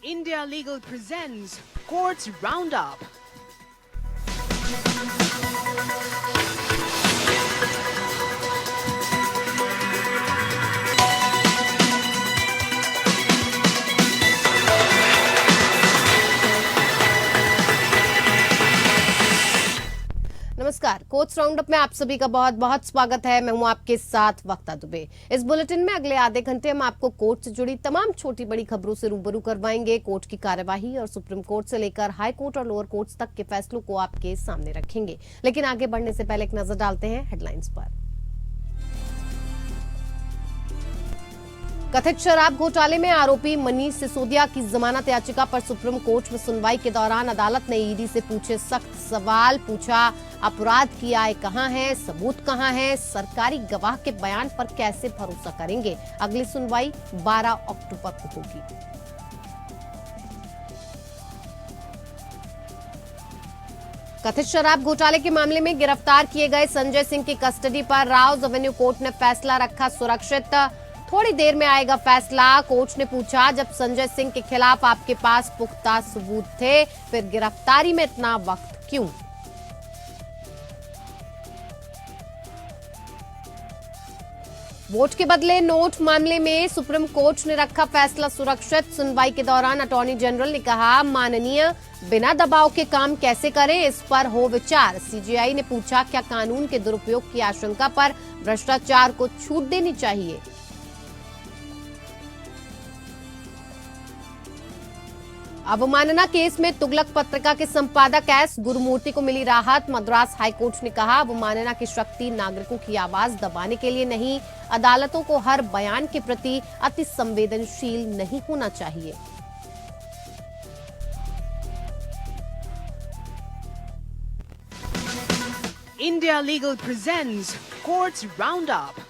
India Legal presents Courts Roundup. नमस्कार, courts roundup में आप सभी का बहुत बहुत स्वागत है। मैं हूं आपके साथ वक्ता दुबे। इस बुलेटिन में अगले आधे घंटे हम आपको कोर्ट से जुड़ी तमाम छोटी बड़ी खबरों से रूबरू करवाएंगे। कोर्ट की कार्यवाही और सुप्रीम कोर्ट से लेकर हाई कोर्ट और लोअर कोर्ट्स तक के फैसलों को आपके सामने रखेंगे। लेकिन आगे बढ़ने से पहले एक नजर डालते हैं हेडलाइंस पर। कथित शराब घोटाले में आरोपी मनीष सिसोदिया की जमानत याचिका पर सुप्रीम कोर्ट में सुनवाई के दौरान अदालत ने ईडी से पूछे सख्त सवाल। पूछा, अपराध की आय कहां है, सबूत कहां है, सरकारी गवाह के बयान पर कैसे भरोसा करेंगे। अगली सुनवाई 12 अक्टूबर को होगी। कथित शराब घोटाले के मामले में गिरफ्तार किए गए संजय सिंह की कस्टडी पर राउज एवेन्यू कोर्ट ने फैसला रखा सुरक्षित। थोड़ी देर में आएगा फैसला। कोर्ट ने पूछा, जब संजय सिंह के खिलाफ आपके पास पुख्ता सबूत थे, फिर गिरफ्तारी में इतना वक्त क्यों? वोट के बदले नोट मामले में सुप्रीम कोर्ट ने रखा फैसला सुरक्षित। सुनवाई के दौरान अटॉर्नी जनरल ने कहा, माननीय, बिना दबाव के काम कैसे करें, इस पर हो विचार। सीजीआई ने पूछा, क्या कानून के दुरुपयोग की आशंका पर भ्रष्टाचार को छूट देनी चाहिए? अवमानना केस में तुगलक पत्रिका के संपादक एस गुरुमूर्ति को मिली राहत। मद्रास हाईकोर्ट ने कहा, अवमानना की शक्ति नागरिकों की आवाज दबाने के लिए नहीं, अदालतों को हर बयान के प्रति अति संवेदनशील नहीं होना चाहिए। India Legal presents Courts Roundup.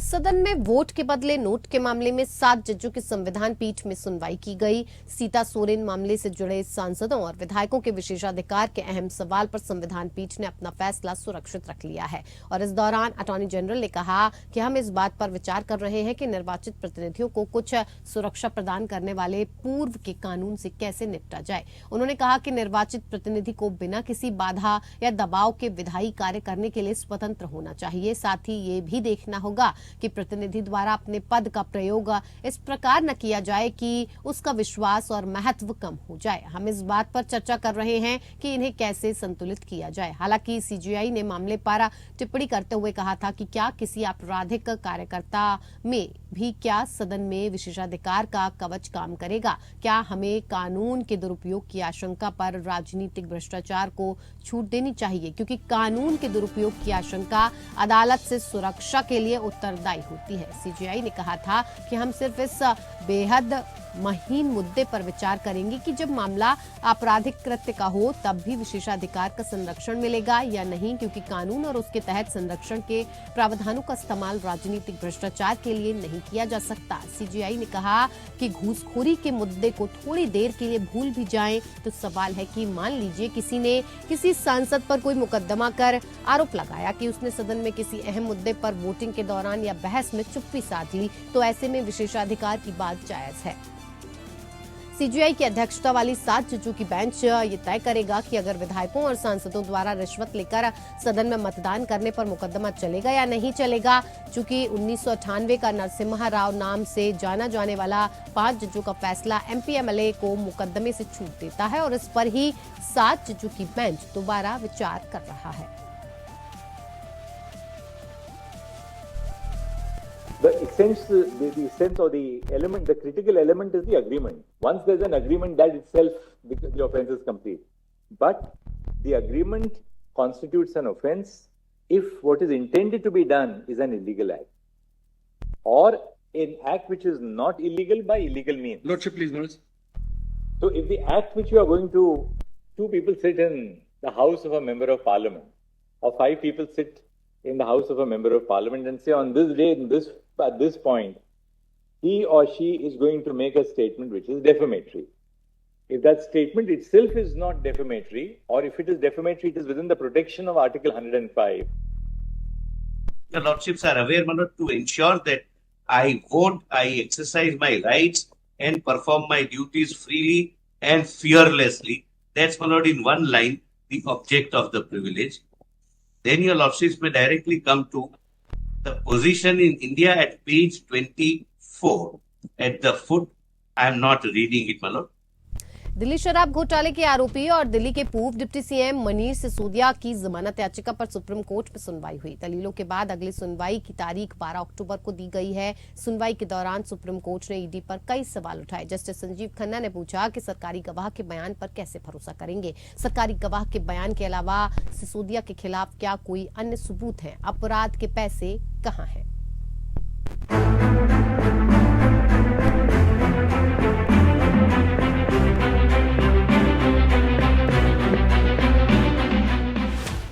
सदन में वोट के बदले नोट के मामले में 7 जजों की संविधान पीठ में सुनवाई की गई। सीता सोरेन मामले से जुड़े सांसदों और विधायकों के विशेषाधिकार के अहम सवाल पर संविधान पीठ ने अपना फैसला सुरक्षित रख लिया है। और इस दौरान अटॉर्नी जनरल ने कहा कि हम इस बात पर विचार कर रहे हैं कि निर्वाचित प्रतिनिधियों को कुछ सुरक्षा प्रदान करने वाले पूर्व के कानून से कैसे निपटा जाए। उन्होंने कहा कि निर्वाचित प्रतिनिधि को बिना किसी बाधा या दबाव के विधायी कार्य करने के लिए स्वतंत्र होना चाहिए। साथ ही ये भी देखना होगा कि प्रतिनिधि द्वारा अपने पद का प्रयोग इस प्रकार न किया जाए कि उसका विश्वास और महत्व कम हो जाए। हम इस बात पर चर्चा कर रहे हैं कि इन्हें कैसे संतुलित किया जाए। हालांकि सीजीआई ने मामले पर टिप्पणी करते हुए कहा था कि क्या किसी आपराधिक कार्यकर्ता में भी क्या सदन में विशेषाधिकार का कवच काम करेगा? क्या हमें कानून के दुरुपयोग की आशंका पर राजनीतिक भ्रष्टाचार को छूट देनी चाहिए? क्योंकि कानून के दुरुपयोग की आशंका अदालत से सुरक्षा के लिए उत्तरदायी होती है। सीजीआई ने कहा था कि हम सिर्फ इस बेहद महीन मुद्दे पर विचार करेंगे कि जब मामला आपराधिक कृत्य का हो तब भी विशेषाधिकार का संरक्षण मिलेगा या नहीं, क्योंकि कानून और उसके तहत संरक्षण के प्रावधानों का इस्तेमाल राजनीतिक भ्रष्टाचार के लिए नहीं किया जा सकता। सीजीआई ने कहा कि घूसखोरी के मुद्दे को थोड़ी देर के लिए भूल भी जाएं तो सवाल है कि मान लीजिए किसी ने किसी सांसद पर कोई मुकदमा कर आरोप लगाया कि उसने सदन में किसी अहम मुद्दे पर वोटिंग के दौरान या बहस में चुप्पी साध ली, तो ऐसे में विशेषाधिकार की बात जायज है। सीजीआई की अध्यक्षता वाली 7 जजों की बेंच ये तय करेगा कि अगर विधायकों और सांसदों द्वारा रिश्वत लेकर सदन में मतदान करने पर मुकदमा चलेगा या नहीं चलेगा। चूंकि 1998 का नरसिम्हा राव नाम से जाना जाने वाला 5 जजों का फैसला एमपीएमएलए को मुकदमे से छूट देता है और इस पर ही 7 जजों की बेंच दोबारा विचार कर रहा है। The essence or the element, the critical element is the agreement. Once there's an agreement, that itself, the offense is complete. But the agreement constitutes an offense if what is intended to be done is an illegal act or an act which is not illegal by illegal means. Lordship, please notice. So if the act which you are going to, 2 people sit in the house of a member of parliament or 5 people sit in the house of a member of parliament and say on this day, at this point, he or she is going to make a statement which is defamatory. If that statement itself is not defamatory, or if it is defamatory, it is within the protection of Article 105. Your Lordships are aware, my lord, to ensure that I vote, I exercise my rights and perform my duties freely and fearlessly. That's, my lord, in one line, the object of the privilege. Then your Lordships may directly come to the position in India at page 24. At the foot, I am not reading it, my lord. Delhi शराब घोटाले के आरोपी और दिल्ली के पूर्व deputy CM Manish Sisodia की जमानत याचिका पर सुप्रीम कोर्ट में सुनवाई हुई। दलीलों के बाद अगली सुनवाई की तारीख 12 अक्टूबर को दी गई है। सुनवाई के दौरान सुप्रीम कोर्ट ने ईडी पर कई सवाल उठाए। जस्टिस संजीव खन्ना ने पूछा कि सरकारी गवाह के बयान पर कैसे भरोसा करेंगे। सरकारी गवाह के बयान के अलावा सिसोदिया के खिलाफ क्या कोई अन्य सबूत है? अपराध के पैसे कहां हैं?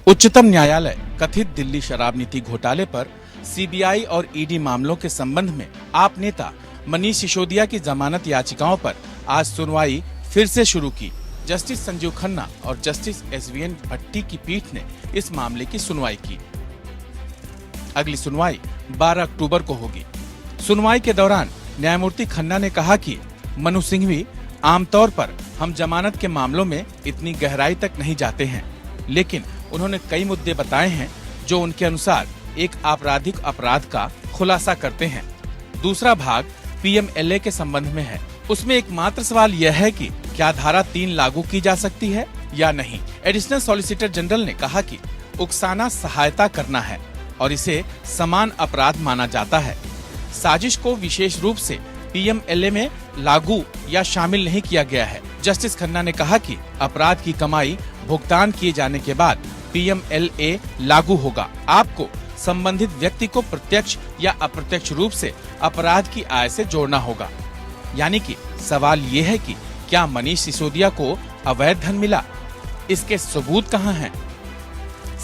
उच्चतम न्यायालय कथित दिल्ली शराब नीति घोटाले पर सीबीआई और ईडी मामलों के संबंध में आप नेता मनीष सिसोदिया की जमानत याचिकाओं पर आज सुनवाई फिर से शुरू की। जस्टिस संजीव खन्ना और जस्टिस एसवीएन भट्टी की पीठ ने इस मामले की सुनवाई की। अगली सुनवाई 12 अक्टूबर को होगी। सुनवाई के दौरान न्यायमूर्ति खन्ना ने कहा कि मनु सिंघवी, आमतौर पर हम जमानत के मामलों में इतनी गहराई तक नहीं जाते हैं, लेकिन उन्होंने कई मुद्दे बताए हैं जो उनके अनुसार एक आपराधिक अपराध का खुलासा करते हैं। दूसरा भाग पीएमएलए के संबंध में है। उसमें एकमात्र सवाल यह है कि क्या धारा 3 लागू की जा सकती है या नहीं। एडिशनल सॉलिसिटर जनरल ने कहा कि उकसाना सहायता करना है और इसे समान अपराध माना जाता है। साजिश को विशेष रूप से पीएमएलए में लागू या शामिल नहीं किया गया है। जस्टिस खन्ना ने कहा कि अपराध की कमाई भुगतान किए जाने के बाद पीएमएलए लागू होगा। आपको संबंधित व्यक्ति को प्रत्यक्ष या अप्रत्यक्ष रूप से अपराध की आय से जोड़ना होगा। यानी कि सवाल ये है कि क्या मनीष सिसोदिया को अवैध धन मिला? इसके सबूत कहाँ हैं?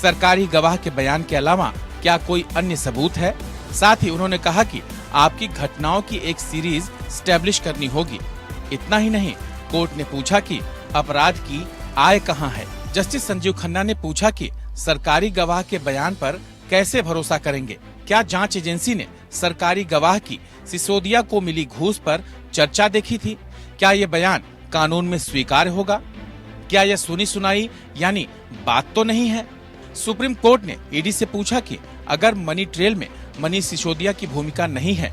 सरकारी गवाह के बयान के अलावा क्या कोई अन्य सबूत है? साथ ही उन्होंने कहा कि आपकी घटनाओं की एक सीरीज स्टैब्लिश करनी होगी। इतना ही नहीं, कोर्ट ने पूछा कि अपराध की आय कहाँ है। जस्टिस संजीव खन्ना ने पूछा कि सरकारी गवाह के बयान पर कैसे भरोसा करेंगे। क्या जांच एजेंसी ने सरकारी गवाह की सिसोदिया को मिली घूस पर चर्चा देखी थी? क्या ये बयान कानून में स्वीकार्य होगा? क्या यह सुनी सुनाई यानी बात तो नहीं है? सुप्रीम कोर्ट ने ईडी से पूछा कि अगर मनी ट्रेल में मनीष सिसोदिया की भूमिका नहीं है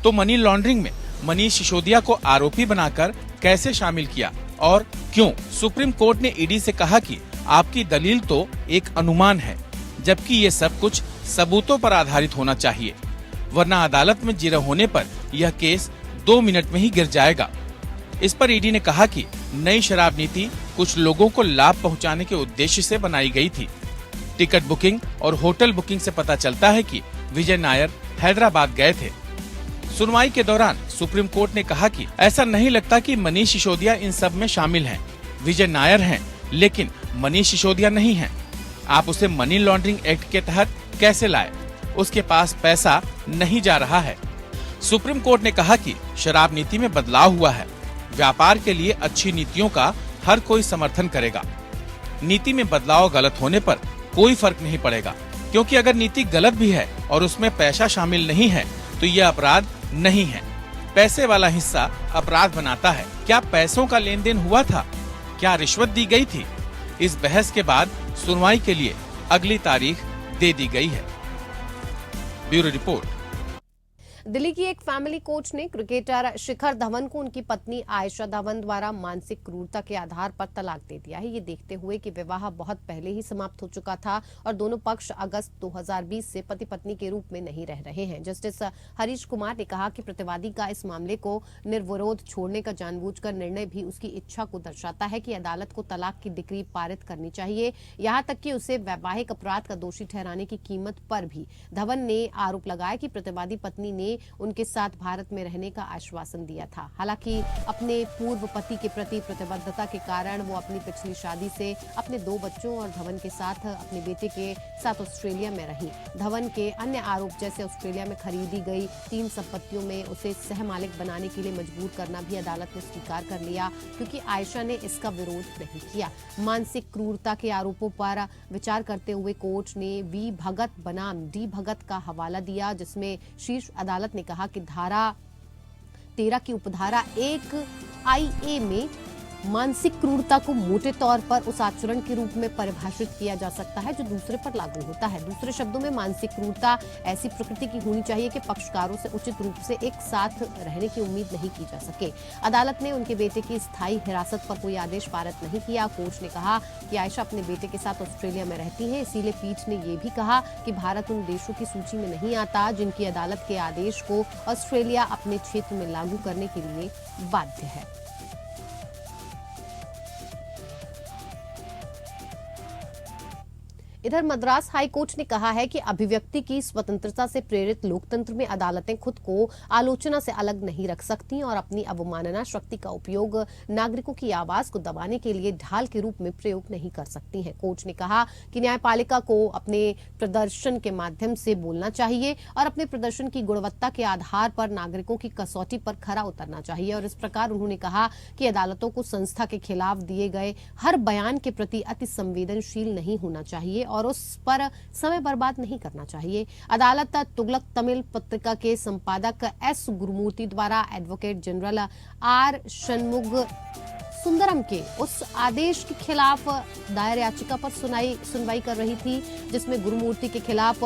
तो मनी लॉन्ड्रिंग में मनीष सिसोदिया को आरोपी बनाकर कैसे शामिल किया और क्यों? सुप्रीम कोर्ट ने ईडी से कहा कि आपकी दलील तो एक अनुमान है, जबकि ये सब कुछ सबूतों पर आधारित होना चाहिए, वरना अदालत में जिरह होने पर यह केस 2 मिनट में ही गिर जाएगा। इस पर ईडी ने कहा कि नई शराब नीति कुछ लोगों को लाभ पहुंचाने के उद्देश्य से बनाई गई थी। टिकट बुकिंग और होटल बुकिंग से पता चलता है कि विजय नायर हैदराबाद गए थे। सुनवाई के दौरान सुप्रीम कोर्ट ने कहा कि ऐसा नहीं लगता कि मनीष सिसोदिया इन सब में शामिल हैं। विजय नायर हैं, लेकिन मनीष सिसोदिया नहीं हैं। आप उसे मनी लॉन्ड्रिंग एक्ट के तहत कैसे लाए? उसके पास पैसा नहीं जा रहा है। सुप्रीम कोर्ट ने कहा कि शराब नीति में बदलाव हुआ है। व्यापार के लिए अच्छी नीतियों का हर कोई समर्थन करेगा। नीति में बदलाव गलत होने पर कोई फर्क नहीं पड़ेगा, क्योंकि अगर नीति गलत भी है और उसमें पैसा शामिल नहीं है तो यह अपराध नहीं है। पैसे वाला हिस्सा अपराध बनाता है। क्या पैसों का लेन देन हुआ था? क्या रिश्वत दी गई थी? इस बहस के बाद सुनवाई के लिए अगली तारीख दे दी गई है। Bureau report. दिल्ली की एक फैमिली कोच ने क्रिकेटर शिखर धवन को उनकी पत्नी आयशा धवन द्वारा मानसिक क्रूरता के आधार पर तलाक दे दिया है। ये देखते हुए कि विवाह बहुत पहले ही समाप्त हो चुका था और दोनों पक्ष अगस्त 2020 से पति पत्नी के रूप में नहीं रह रहे हैं। जस्टिस हरीश कुमार ने कहा कि प्रतिवादी का इस मामले को निर्विरोध छोड़ने का जानबूझकर निर्णय भी उसकी इच्छा को दर्शाता है कि अदालत को तलाक की डिक्री पारित करनी चाहिए, यहाँ तक कि उसे वैवाहिक अपराध का दोषी ठहराने की कीमत पर भी। धवन ने आरोप लगाया कि प्रतिवादी पत्नी ने ने उनके साथ भारत में रहने का आश्वासन दिया था। हालांकि अपने पूर्व पति के प्रति प्रतिबद्धता के कारण वो अपनी पिछली शादी से अपने 2 बच्चों और धवन के साथ अपने बेटे के साथ ऑस्ट्रेलिया में रही। धवन के अन्य आरोप जैसे ऑस्ट्रेलिया में खरीदी गई 3 संपत्तियों में उसे सह मालिक बनाने के लिए मजबूर करना भी अदालत ने स्वीकार कर लिया, क्योंकि आयशा ने इसका विरोध नहीं किया। मानसिक क्रूरता के आरोपों पर विचार करते हुए कोर्ट ने वी भगत बनाम डी भगत का हवाला दिया, जिसमें शीर्ष अदालत ने कहा कि धारा 13 की उपधारा 1 IA में मानसिक क्रूरता को मोटे तौर पर उस आचरण के रूप में परिभाषित किया जा सकता है जो दूसरे पर लागू होता है। दूसरे शब्दों में मानसिक क्रूरता ऐसी प्रकृति की होनी चाहिए कि पक्षकारों से उचित रूप से एक साथ रहने की उम्मीद नहीं की जा सके। अदालत ने उनके बेटे की स्थायी हिरासत पर कोई आदेश पारित नहीं किया। कोर्ट ने कहा कि आयशा अपने बेटे के साथ ऑस्ट्रेलिया में रहती है, इसीलिए पीठ ने यह भी कहा कि भारत उन देशों की सूची में नहीं आता जिनकी अदालत के आदेश को ऑस्ट्रेलिया अपने क्षेत्र में लागू करने के लिए बाध्य है। इधर मद्रास हाई कोर्ट ने कहा है कि अभिव्यक्ति की स्वतंत्रता से प्रेरित लोकतंत्र में अदालतें खुद को आलोचना से अलग नहीं रख सकती और अपनी अवमानना शक्ति का उपयोग नागरिकों की आवाज को दबाने के लिए ढाल के रूप में प्रयोग नहीं कर सकती हैं। कोर्ट ने कहा कि न्यायपालिका को अपने प्रदर्शन के माध्यम से बोलना चाहिए और अपने प्रदर्शन की गुणवत्ता के आधार पर नागरिकों की कसौटी पर खरा उतरना चाहिए। और इस प्रकार उन्होंने कहा कि अदालतों को संस्था के खिलाफ दिए गए हर बयान के प्रति अति संवेदनशील नहीं होना चाहिए और उस पर समय बर्बाद नहीं करना चाहिए। अदालत तुगलक तमिल पत्रिका के संपादक S गुरुमूर्ति द्वारा advocate general R Shanmuga Sundaram के उस आदेश के खिलाफ दायर याचिका पर सुनवाई कर रही थी, जिसमें गुरुमूर्ति के खिलाफ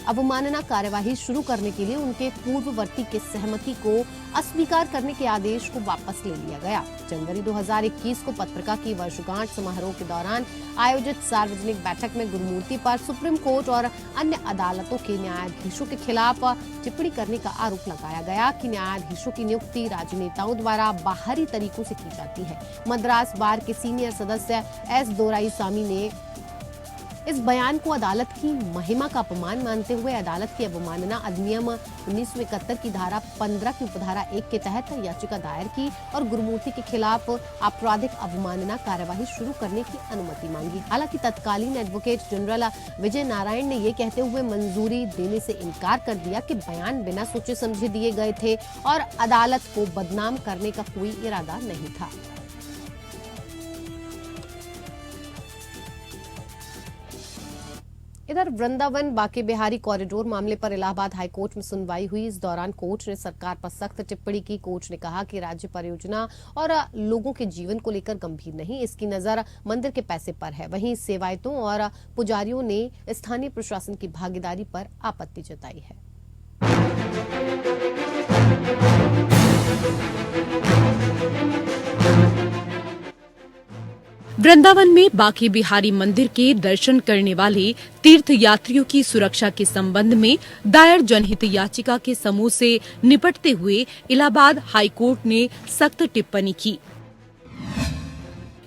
अवमानना कार्यवाही शुरू करने के लिए उनके पूर्ववर्ती के सहमति को अस्वीकार करने के आदेश को वापस ले लिया गया। जनवरी 2021 को पत्रिका की वर्षगांठ समारोह के दौरान आयोजित सार्वजनिक बैठक में गुरुमूर्ति पर सुप्रीम कोर्ट और अन्य अदालतों के न्यायाधीशों के खिलाफ टिप्पणी करने का आरोप लगाया गया कि न्यायाधीशों की नियुक्ति राजनेताओं द्वारा बाहरी तरीकों से की जाती है। मद्रास बार के सीनियर सदस्य S दोराईस्वामी ने इस बयान को अदालत की महिमा का अपमान मानते हुए अदालत की अवमानना अधिनियम 1971 की धारा 15 की उपधारा 1 के तहत याचिका दायर की और गुरुमूर्ति के खिलाफ आपराधिक अवमानना कार्यवाही शुरू करने की अनुमति मांगी। हालांकि तत्कालीन एडवोकेट जनरल विजय नारायण ने ये कहते हुए मंजूरी देने से इनकार कर दिया कि बयान बिना सोचे समझे दिए गए थे और अदालत को बदनाम करने का कोई इरादा नहीं था। इधर वृंदावन बांके बिहारी कॉरिडोर मामले पर इलाहाबाद हाईकोर्ट में सुनवाई हुई। इस दौरान कोर्ट ने सरकार पर सख्त टिप्पणी की। कोर्ट ने कहा कि राज्य परियोजना और लोगों के जीवन को लेकर गंभीर नहीं, इसकी नजर मंदिर के पैसे पर है। वहीं सेवायतों और पुजारियों ने स्थानीय प्रशासन की भागीदारी पर आपत्ति जताई है। वृंदावन में बांके बिहारी मंदिर के दर्शन करने वाले तीर्थ यात्रियों की सुरक्षा के संबंध में दायर जनहित याचिका के समूह से निपटते हुए इलाहाबाद हाईकोर्ट ने सख्त टिप्पणी की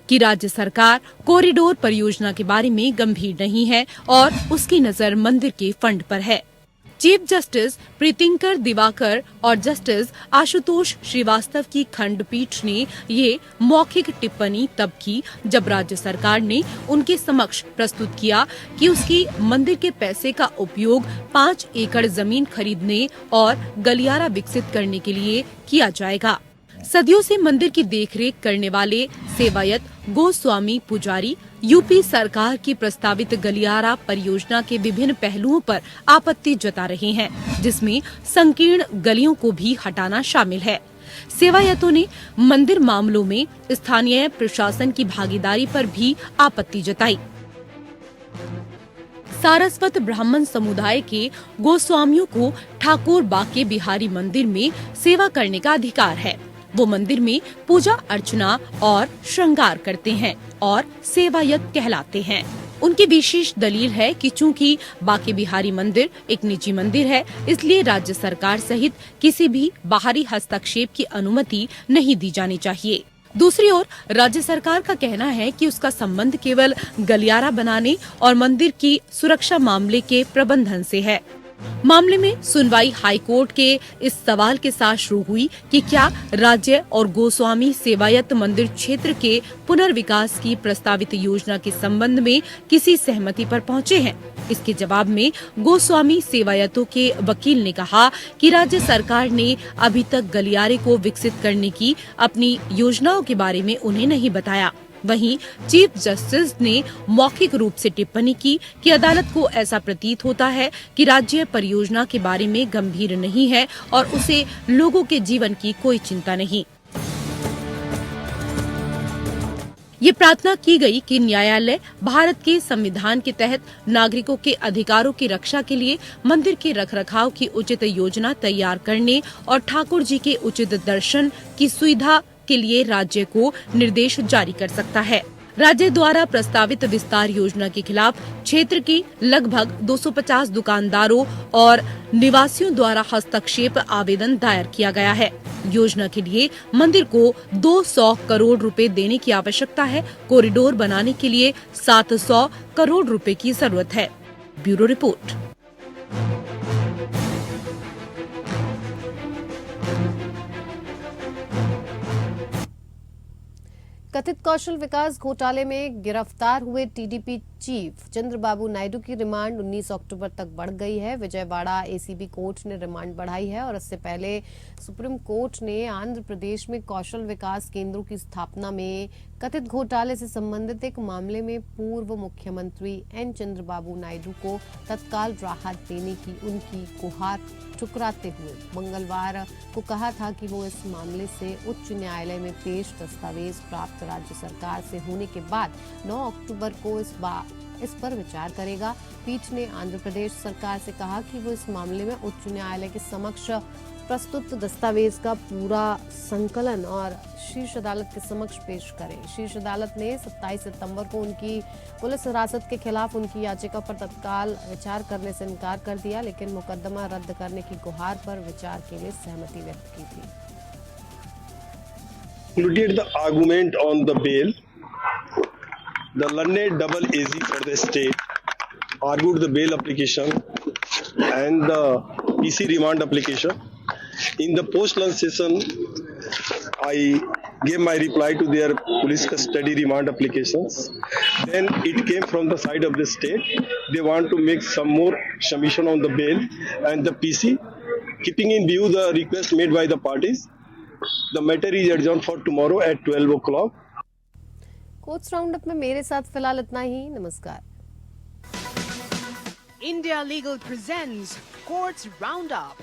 कि राज्य सरकार कॉरिडोर परियोजना के बारे में गंभीर नहीं है और उसकी नजर मंदिर के फंड पर है। चीफ जस्टिस प्रीतिंकर दिवाकर और जस्टिस आशुतोष श्रीवास्तव की खंडपीठ ने ये मौखिक टिप्पणी तब की जब राज्य सरकार ने उनके समक्ष प्रस्तुत किया कि उसकी मंदिर के पैसे का उपयोग 5 एकड़ जमीन खरीदने और गलियारा विकसित करने के लिए किया जाएगा। सदियों से मंदिर की देखरेख करने वाले सेवायत गोस्वामी पुजारी यूपी सरकार की प्रस्तावित गलियारा परियोजना के विभिन्न पहलुओं पर आपत्ति जता रहे हैं, जिसमें संकीर्ण गलियों को भी हटाना शामिल है। सेवायतों ने मंदिर मामलों में स्थानीय प्रशासन की भागीदारी पर भी आपत्ति जताई। सारस्वत ब्राह्मण समुदाय के गोस्वामियों को ठाकुर बांके बिहारी मंदिर में सेवा करने का अधिकार है। वो मंदिर में पूजा अर्चना और श्रृंगार करते हैं और सेवायत कहलाते हैं। उनकी विशेष दलील है कि चूंकि बांके बिहारी मंदिर एक निजी मंदिर है, इसलिए राज्य सरकार सहित किसी भी बाहरी हस्तक्षेप की अनुमति नहीं दी जानी चाहिए। दूसरी ओर राज्य सरकार का कहना है कि उसका संबंध केवल गलियारा बनाने और मंदिर की सुरक्षा मामले के प्रबंधन से है। मामले में सुनवाई हाई कोर्ट के इस सवाल के साथ शुरू हुई कि क्या राज्य और गोस्वामी सेवायत मंदिर क्षेत्र के पुनर्विकास की प्रस्तावित योजना के संबंध में किसी सहमति पर पहुंचे हैं। इसके जवाब में गोस्वामी सेवायतों के वकील ने कहा कि राज्य सरकार ने अभी तक गलियारे को विकसित करने की अपनी योजनाओं के बारे में उन्हें नहीं बताया। वहीं चीफ जस्टिस ने मौखिक रूप से टिप्पणी की कि अदालत को ऐसा प्रतीत होता है कि राज्य परियोजना के बारे में गंभीर नहीं है और उसे लोगों के जीवन की कोई चिंता नहीं। ये प्रार्थना की गई कि न्यायालय भारत के संविधान के तहत नागरिकों के अधिकारों की रक्षा के लिए मंदिर के रखरखाव की उचित योजना तैयार करने और ठाकुर जी के उचित दर्शन की सुविधा के लिए राज्य को निर्देश जारी कर सकता है। राज्य द्वारा प्रस्तावित विस्तार योजना के खिलाफ क्षेत्र की लगभग 250 दुकानदारों और निवासियों द्वारा हस्तक्षेप आवेदन दायर किया गया है। योजना के लिए मंदिर को 200 करोड़ रुपए देने की आवश्यकता है। कॉरिडोर बनाने के लिए 700 करोड़ रुपए की जरूरत है। Bureau report. कथित कौशल विकास घोटाले में गिरफ्तार हुए टीडीपी चीफ चंद्रबाबू नायडू की रिमांड 19 अक्टूबर तक बढ़ गई है। विजयवाड़ा एसीबी कोर्ट ने रिमांड बढ़ाई है और इससे पहले सुप्रीम कोर्ट ने आंध्र प्रदेश में कौशल विकास केंद्रों की स्थापना में कथित घोटाले से संबंधित एक मामले में पूर्व मुख्यमंत्री एन चंद्रबाबू नायडू को तत्काल राहत देने की उनकी गुहार ठुकराते हुए मंगलवार को कहा था कि वो इस मामले से उच्च न्यायालय में पेश दस्तावेज प्राप्त राज्य सरकार से होने के बाद 9 अक्टूबर को इस पर विचार करेगा। पीठ ने आंध्र प्रदेश सरकार से कहा कि वो इस मामले में उच्च न्यायालय के समक्ष प्रस्तुत दस्तावेज का पूरा संकलन और शीर्ष अदालत के समक्ष पेश करें। शीर्ष अदालत ने 27 सितंबर को उनकी पुलिस हिरासत के खिलाफ उनकी याचिका पर तत्काल विचार करने से इनकार कर दिया, लेकिन मुकदमा रद्द करने की गुहार पर विचार के लिए सहमति व्यक्त की थी। Concluded the argument on the bail. The learned double AG for the state argued the bail application and the PC remand application. In the post-lunch session, I gave my reply to their police custody remand applications. Then it came from the side of the state. They want to make some more submission on the bail and the PC. Keeping in view the request made by the parties, the matter is adjourned for tomorrow at 12 o'clock. Courts roundup में मेरे साथ फिलहाल इतना ही। नमस्कार। India Legal presents Courts Roundup.